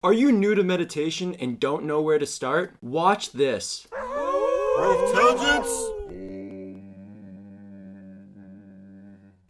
Are you new to meditation and don't know where to start? Watch this. Wolftelligence?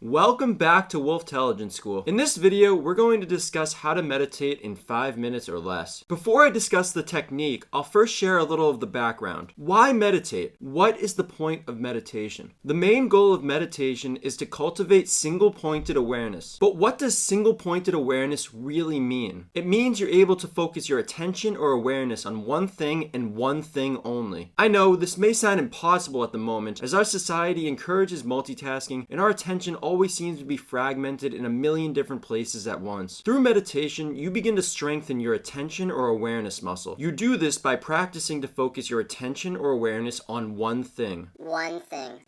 Welcome back to Wolftelligence School. In this video, we're going to discuss how to meditate in 5 minutes or less. Before I discuss the technique, I'll first share a little of the background. Why meditate? What is the point of meditation? The main goal of meditation is to cultivate single-pointed awareness. But what does single-pointed awareness really mean? It means you're able to focus your attention or awareness on one thing and one thing only. I know this may sound impossible at the moment, as our society encourages multitasking and our attention always seems to be fragmented in a million different places at once. Through meditation, you begin to strengthen your attention or awareness muscle. You do this by practicing to focus your attention or awareness on one thing. One thing.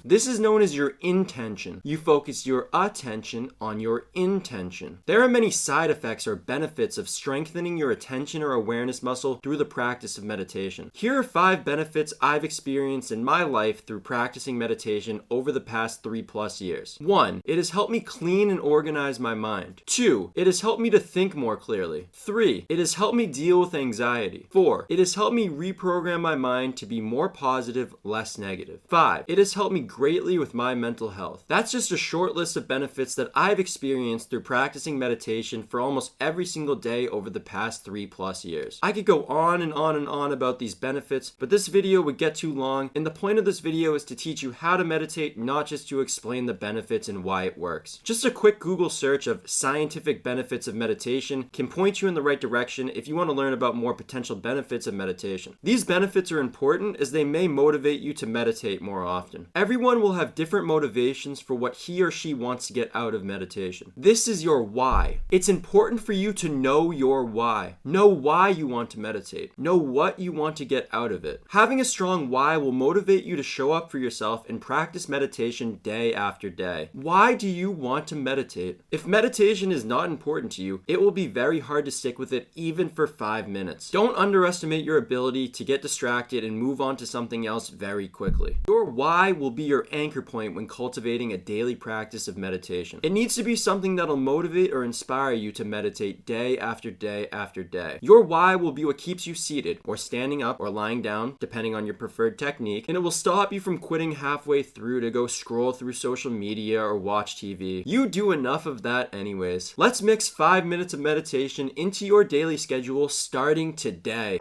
This is known as your intention. You focus your attention on your intention. There are many side effects or benefits of strengthening your attention or awareness muscle through the practice of meditation. Here are 5 benefits I've experienced in my life through practicing meditation over the past 3+ years. 1. It has helped me clean and organize my mind. 2. It has helped me to think more clearly. 3. It has helped me deal with anxiety. 4. It has helped me reprogram my mind to be more positive, less negative. 5. It has helped me greatly with my mental health. That's just a short list of benefits that I've experienced through practicing meditation for almost every single day over the past 3+ years. I could go on and on and on about these benefits, but this video would get too long, and the point of this video is to teach you how to meditate, not just to explain the benefits and why it works. Just a quick Google search of scientific benefits of meditation can point you in the right direction if you want to learn about more potential benefits of meditation. These benefits are important as they may motivate you to meditate more often. Everyone will have different motivations for what he or she wants to get out of meditation. This is your why. It's important for you to know your why. Know why you want to meditate. Know what you want to get out of it. Having a strong why will motivate you to show up for yourself and practice meditation day after day. Why do you want to meditate? If meditation is not important to you, it will be very hard to stick with it even for 5 minutes. Don't underestimate your ability to get distracted and move on to something else very quickly. Your why will be your anchor point when cultivating a daily practice of meditation. It needs to be something that'll motivate or inspire you to meditate day after day after day. Your why will be what keeps you seated or standing up or lying down, depending on your preferred technique, and it will stop you from quitting halfway through to go scroll through social media or watch TV. You do enough of that anyways. Let's mix 5 minutes of meditation into your daily schedule starting today.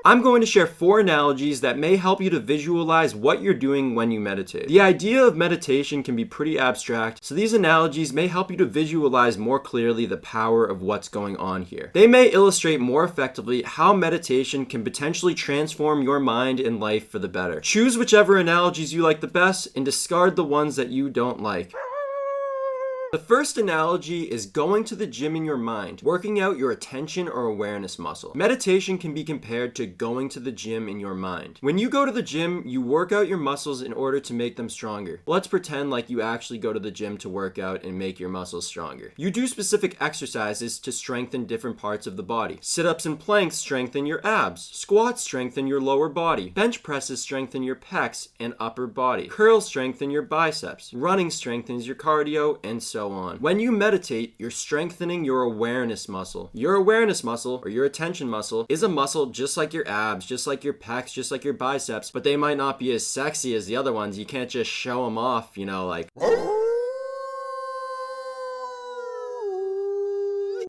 I'm going to share 4 analogies that may help you to visualize what you're doing when you meditate. The idea of meditation can be pretty abstract, so these analogies may help you to visualize more clearly the power of what's going on here. They may illustrate more effectively how meditation can potentially transform your mind and life for the better. Choose whichever analogies you like the best and discard the ones that you don't like. The first analogy is going to the gym in your mind, working out your attention or awareness muscle. Meditation can be compared to going to the gym in your mind. When you go to the gym, you work out your muscles in order to make them stronger. Let's pretend like you actually go to the gym to work out and make your muscles stronger. You do specific exercises to strengthen different parts of the body. Sit-ups and planks strengthen your abs. Squats strengthen your lower body. Bench presses strengthen your pecs and upper body. Curls strengthen your biceps. Running strengthens your cardio, and so on. When you meditate, you're strengthening your awareness muscle. Your awareness muscle, or your attention muscle, is a muscle just like your abs, just like your pecs, just like your biceps, but they might not be as sexy as the other ones. You can't just show them off, like...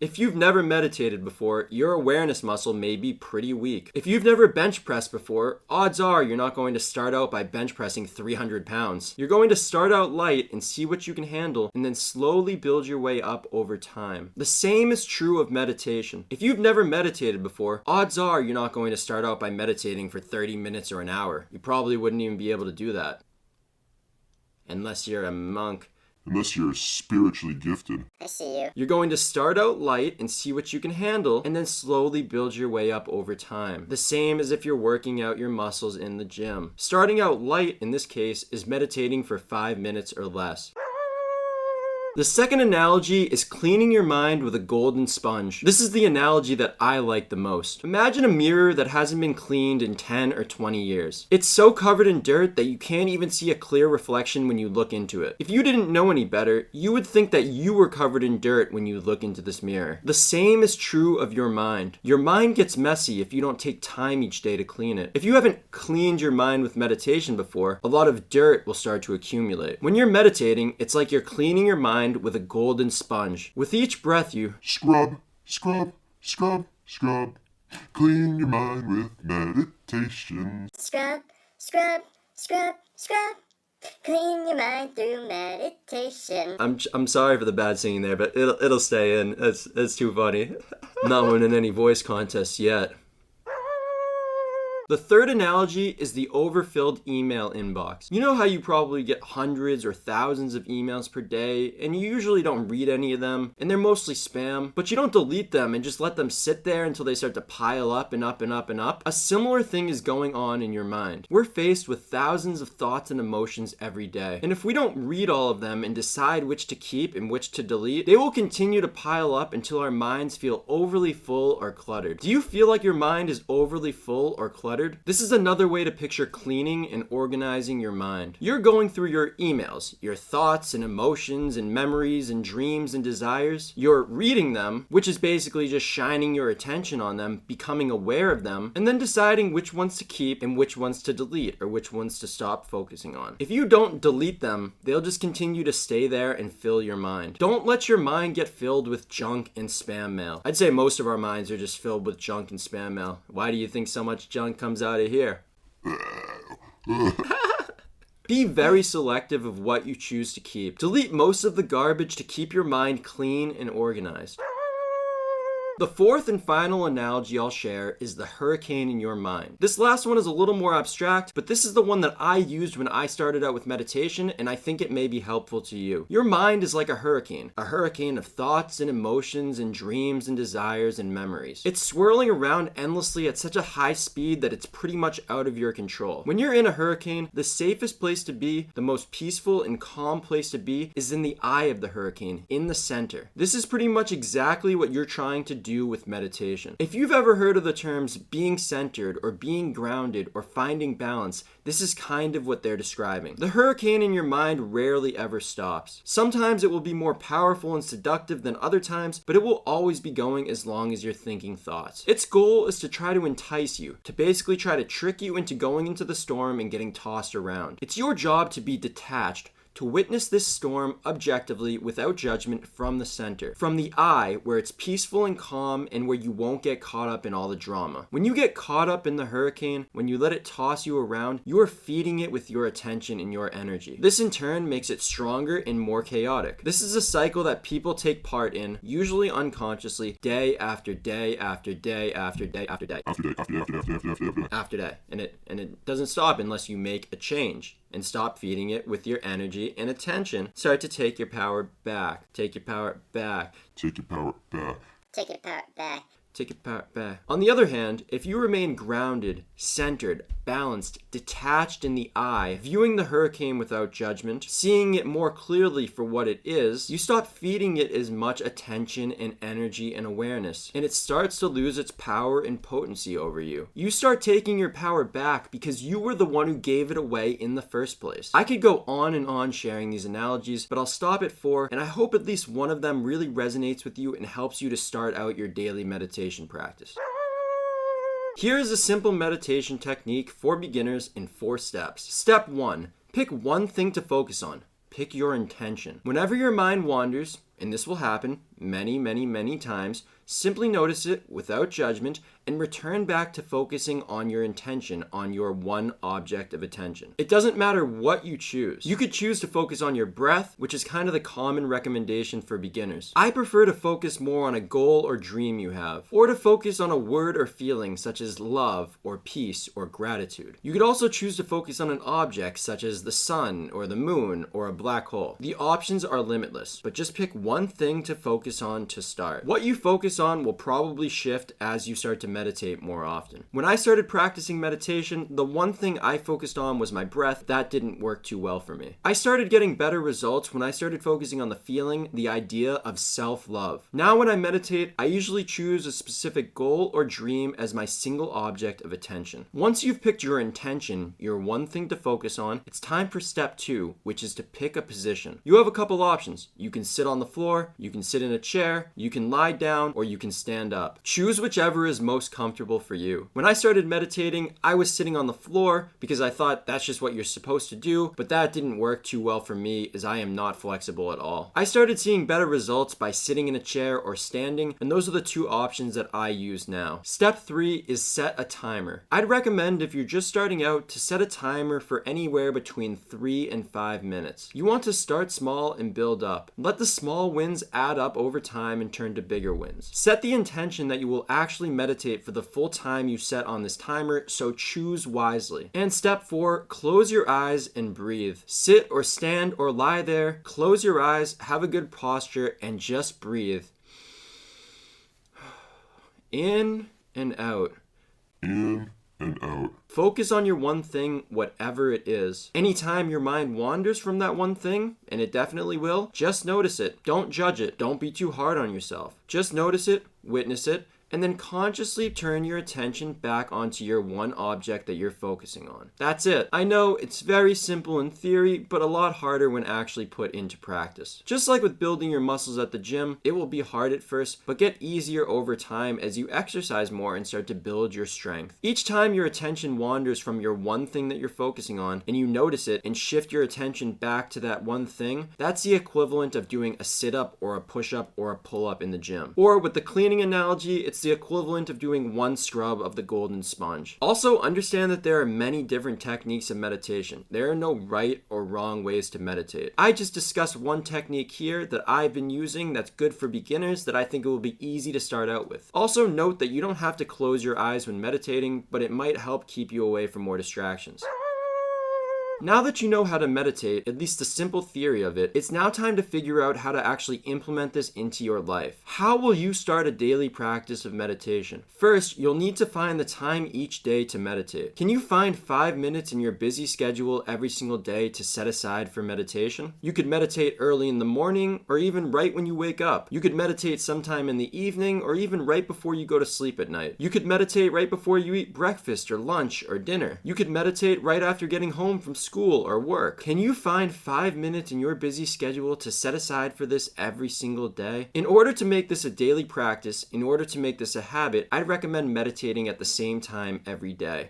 If you've never meditated before, your awareness muscle may be pretty weak. If you've never bench pressed before, odds are you're not going to start out by bench pressing 300 pounds. You're going to start out light and see what you can handle, and then slowly build your way up over time. The same is true of meditation. If you've never meditated before, odds are you're not going to start out by meditating for 30 minutes or an hour. You probably wouldn't even be able to do that. Unless you're a monk. Unless you're spiritually gifted. I see you. You're going to start out light and see what you can handle, and then slowly build your way up over time. The same as if you're working out your muscles in the gym. Starting out light, in this case, is meditating for 5 minutes or less. The second analogy is cleaning your mind with a golden sponge. This is the analogy that I like the most. Imagine a mirror that hasn't been cleaned in 10 or 20 years. It's so covered in dirt that you can't even see a clear reflection when you look into it. If you didn't know any better, you would think that you were covered in dirt when you look into this mirror. The same is true of your mind. Your mind gets messy if you don't take time each day to clean it. If you haven't cleaned your mind with meditation before, a lot of dirt will start to accumulate. When you're meditating, it's like you're cleaning your mind with a golden sponge. With each breath you Scrub, scrub, scrub, scrub. Clean your mind with meditation. Scrub, scrub, scrub, scrub. Clean your mind through meditation. I'm sorry for the bad singing there, but it'll stay in. It's too funny. Not winning any voice contests yet. The third analogy is the overfilled email inbox. You know how you probably get hundreds or thousands of emails per day, and you usually don't read any of them, and they're mostly spam, but you don't delete them and just let them sit there until they start to pile up and up and up and up? A similar thing is going on in your mind. We're faced with thousands of thoughts and emotions every day, and if we don't read all of them and decide which to keep and which to delete, they will continue to pile up until our minds feel overly full or cluttered. Do you feel like your mind is overly full or cluttered? This is another way to picture cleaning and organizing your mind. You're going through your emails, your thoughts and emotions and memories and dreams and desires. You're reading them, which is basically just shining your attention on them, becoming aware of them, and then deciding which ones to keep and which ones to delete or which ones to stop focusing on. If you don't delete them, they'll just continue to stay there and fill your mind. Don't let your mind get filled with junk and spam mail. I'd say most of our minds are just filled with junk and spam mail. Why do you think so much junk comes out of here? Be very selective of what you choose to keep. Delete most of the garbage to keep your mind clean and organized. The fourth and final analogy I'll share is the hurricane in your mind. This last one is a little more abstract, but this is the one that I used when I started out with meditation, and I think it may be helpful to you. Your mind is like a hurricane of thoughts and emotions and dreams and desires and memories. It's swirling around endlessly at such a high speed that it's pretty much out of your control. When you're in a hurricane, the safest place to be, the most peaceful and calm place to be, is in the eye of the hurricane, in the center. This is pretty much exactly what you're trying to do with meditation. If you've ever heard of the terms being centered or being grounded or finding balance, this is kind of what they're describing. The hurricane in your mind rarely ever stops. Sometimes it will be more powerful and seductive than other times, but it will always be going as long as you're thinking thoughts. Its goal is to try to entice you, to basically try to trick you into going into the storm and getting tossed around. It's your job to be detached, to witness this storm objectively without judgment from the center, from the eye where it's peaceful and calm and where you won't get caught up in all the drama. When you get caught up in the hurricane, when you let it toss you around, you are feeding it with your attention and your energy. This in turn makes it stronger and more chaotic. This is a cycle that people take part in, usually unconsciously, day after day after day after day after day after day. And it doesn't stop unless you make a change and stop feeding it with your energy and attention. Start to take your power back. Take your power back. Take your power back. Take your power back. Take your power back. On the other hand, if you remain grounded, centered, balanced, detached in the eye, viewing the hurricane without judgment, seeing it more clearly for what it is, you stop feeding it as much attention and energy and awareness, and it starts to lose its power and potency over you. You start taking your power back because you were the one who gave it away in the first place. I could go on and on sharing these analogies, but I'll stop at 4, and I hope at least one of them really resonates with you and helps you to start out your daily meditation practice. Here is a simple meditation technique for beginners in 4 steps. Step 1. Pick one thing to focus on. Pick your intention. Whenever your mind wanders, and this will happen many times, simply notice it without judgment and return back to focusing on your intention, on your one object of attention. It doesn't matter what you choose. You could choose to focus on your breath, which is kind of the common recommendation for beginners. I prefer to focus more on a goal or dream you have, or to focus on a word or feeling such as love or peace or gratitude. You could also choose to focus on an object such as the sun or the moon or a black hole. The options are limitless, but just pick one thing to focus on to start. What you focus focus on will probably shift as you start to meditate more often. When I started practicing meditation, the one thing I focused on was my breath. That didn't work too well for me. I started getting better results when I started focusing on the feeling, the idea of self-love. Now when I meditate, I usually choose a specific goal or dream as my single object of attention. Once you've picked your intention, your one thing to focus on, it's time for step 2, which is to pick a position. You have a couple options. You can sit on the floor, you can sit in a chair, you can lie down, or you can stand up. Choose whichever is most comfortable for you. When I started meditating, I was sitting on the floor because I thought that's just what you're supposed to do, but that didn't work too well for me as I am not flexible at all. I started seeing better results by sitting in a chair or standing, and those are the two options that I use now. Step 3 is set a timer. I'd recommend if you're just starting out to set a timer for anywhere between 3 and 5 minutes. You want to start small and build up. Let the small wins add up over time and turn to bigger wins. Set the intention that you will actually meditate for the full time you set on this timer, so choose wisely. And step 4, close your eyes and breathe. Sit or stand or lie there, close your eyes, have a good posture, and just breathe. In and out. In and out. Focus on your one thing, whatever it is. Anytime your mind wanders from that one thing, and it definitely will, just notice it. Don't judge it. Don't be too hard on yourself. Just notice it, witness it, and then consciously turn your attention back onto your one object that you're focusing on. That's it. I know it's very simple in theory, but a lot harder when actually put into practice. Just like with building your muscles at the gym, it will be hard at first, but get easier over time as you exercise more and start to build your strength. Each time your attention wanders from your one thing that you're focusing on, and you notice it and shift your attention back to that one thing, that's the equivalent of doing a sit-up or a push-up or a pull-up in the gym. Or with the cleaning analogy, it's the equivalent of doing one scrub of the golden sponge. Also, understand that there are many different techniques of meditation. There are no right or wrong ways to meditate. I just discussed one technique here that I've been using that's good for beginners that I think it will be easy to start out with. Also, note that you don't have to close your eyes when meditating, but it might help keep you away from more distractions. Now that you know how to meditate, at least the simple theory of it, it's now time to figure out how to actually implement this into your life. How will you start a daily practice of meditation? First, you'll need to find the time each day to meditate. Can you find 5 minutes in your busy schedule every single day to set aside for meditation? You could meditate early in the morning or even right when you wake up. You could meditate sometime in the evening or even right before you go to sleep at night. You could meditate right before you eat breakfast or lunch or dinner. You could meditate right after getting home from school or work. Can you find 5 minutes in your busy schedule to set aside for this every single day? In order to make this a daily practice, in order to make this a habit, I'd recommend meditating at the same time every day.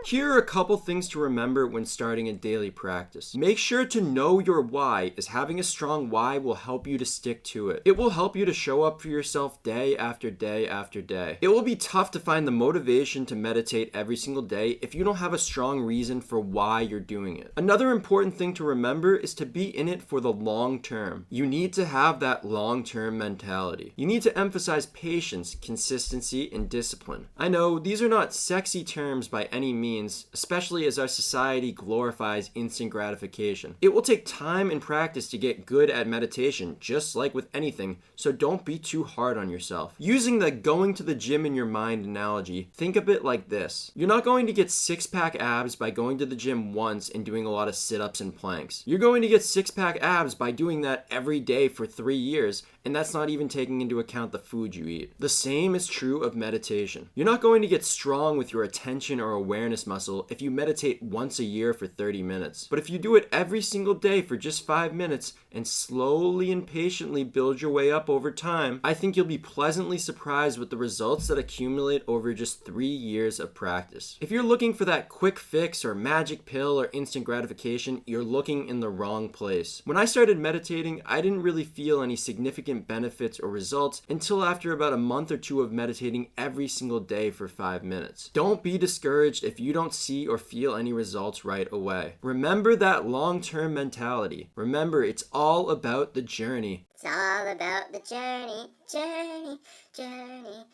Here are a couple things to remember when starting a daily practice. Make sure to know your why, as having a strong why will help you to stick to it. It will help you to show up for yourself day after day after day. It will be tough to find the motivation to meditate every single day if you don't have a strong reason for why you're doing it. Another important thing to remember is to be in it for the long term. You need to have that long-term mentality. You need to emphasize patience, consistency, and discipline. I know these are not sexy terms by any means, especially as our society glorifies instant gratification. It will take time and practice to get good at meditation, just like with anything, so don't be too hard on yourself. Using the going to the gym in your mind analogy, think of it like this. You're not going to get six-pack abs by going to the gym once and doing a lot of sit-ups and planks. You're going to get six-pack abs by doing that every day for 3 years, and that's not even taking into account the food you eat. The same is true of meditation. You're not going to get strong with your attention or awareness muscle if you meditate once a year for 30 minutes. But if you do it every single day for just 5 minutes and slowly and patiently build your way up over time, I think you'll be pleasantly surprised with the results that accumulate over just 3 years of practice. If you're looking for that quick fix or magic pill or instant gratification, you're looking in the wrong place. When I started meditating, I didn't really feel any significant benefits or results until after about a month or two of meditating every single day for 5 minutes. Don't be discouraged if you don't see or feel any results right away. Remember that long-term mentality. Remember, it's all about the journey. It's all about the journey, journey, journey,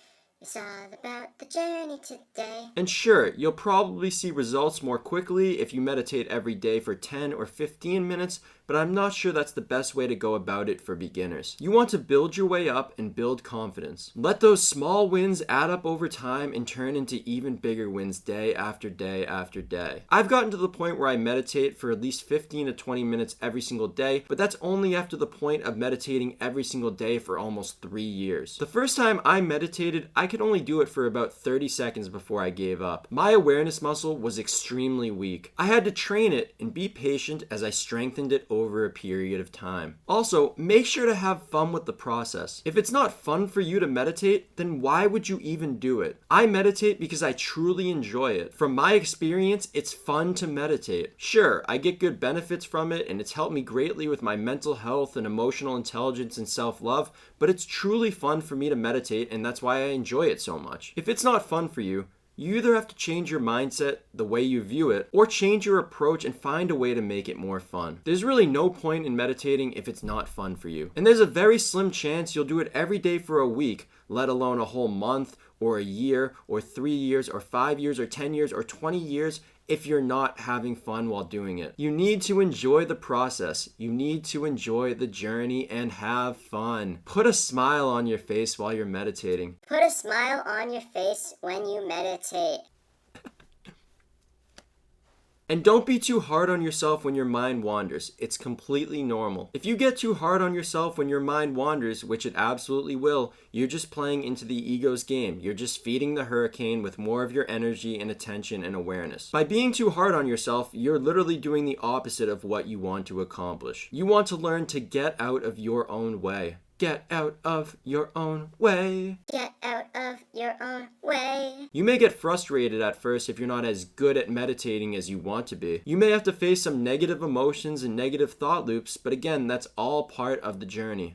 It's all about the journey today. And sure, you'll probably see results more quickly if you meditate every day for 10 or 15 minutes, but I'm not sure that's the best way to go about it for beginners. You want to build your way up and build confidence. Let those small wins add up over time and turn into even bigger wins day after day after day. I've gotten to the point where I meditate for at least 15 to 20 minutes every single day, but that's only after the point of meditating every single day for almost 3 years. The first time I meditated, I could only do it for about 30 seconds before I gave up. My awareness muscle was extremely weak. I had to train it and be patient as I strengthened it over a period of time. Also, make sure to have fun with the process. If it's not fun for you to meditate, then why would you even do it? I meditate because I truly enjoy it. From my experience, it's fun to meditate. Sure, I get good benefits from it and it's helped me greatly with my mental health and emotional intelligence and self-love, but it's truly fun for me to meditate and that's why I enjoy it so much. If it's not fun for you, you either have to change your mindset, the way you view it, or change your approach and find a way to make it more fun. There's really no point in meditating if it's not fun for you. And there's a very slim chance you'll do it every day for a week, let alone a whole month, or a year, or 3 years, or 5 years, or 10 years, or 20 years, if you're not having fun while doing it. You need to enjoy the process. You need to enjoy the journey and have fun. Put a smile on your face while you're meditating. Put a smile on your face when you meditate. And don't be too hard on yourself when your mind wanders. It's completely normal. If you get too hard on yourself when your mind wanders, which it absolutely will, you're just playing into the ego's game. You're just feeding the hurricane with more of your energy and attention and awareness. By being too hard on yourself, you're literally doing the opposite of what you want to accomplish. You want to learn to get out of your own way. Get out of your own way. Get out of your own way. You may get frustrated at first if you're not as good at meditating as you want to be. You may have to face some negative emotions and negative thought loops, but again, that's all part of the journey.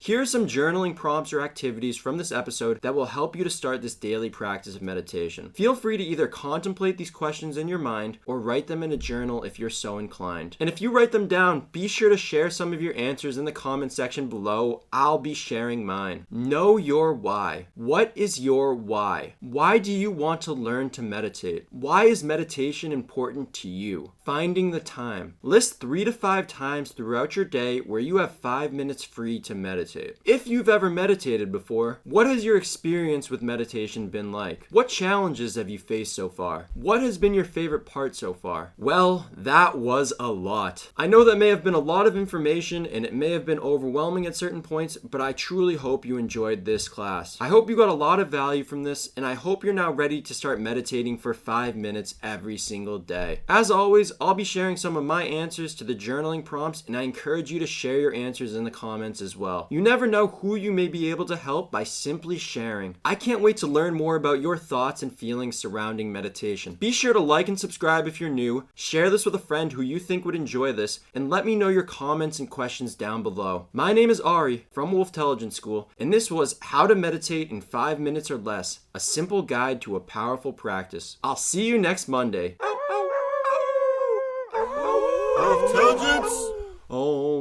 Here are some journaling prompts or activities from this episode that will help you to start this daily practice of meditation. Feel free to either contemplate these questions in your mind or write them in a journal if you're so inclined. And if you write them down, be sure to share some of your answers in the comment section below. I'll be sharing mine. Know your why. What is your why? Why do you want to learn to meditate? Why is meditation important to you? Finding the time. List 3 to 5 times throughout your day where you have 5 minutes free to meditate. If you've ever meditated before, what has your experience with meditation been like? What challenges have you faced so far? What has been your favorite part so far? Well, that was a lot. I know that may have been a lot of information and it may have been overwhelming at certain points, but I truly hope you enjoyed this class. I hope you got a lot of value from this, and I hope you're now ready to start meditating for 5 minutes every single day. As always, I'll be sharing some of my answers to the journaling prompts, and I encourage you to share your answers in the comments as well. You never know who you may be able to help by simply sharing. I can't wait to learn more about your thoughts and feelings surrounding meditation. Be sure to like and subscribe if you're new, share this with a friend who you think would enjoy this, and let me know your comments and questions down below. My name is Ari from Wolftelligence School, and this was How to Meditate in 5 Minutes or Less, a simple guide to a powerful practice. I'll see you next Monday. Wolftelligence! Om.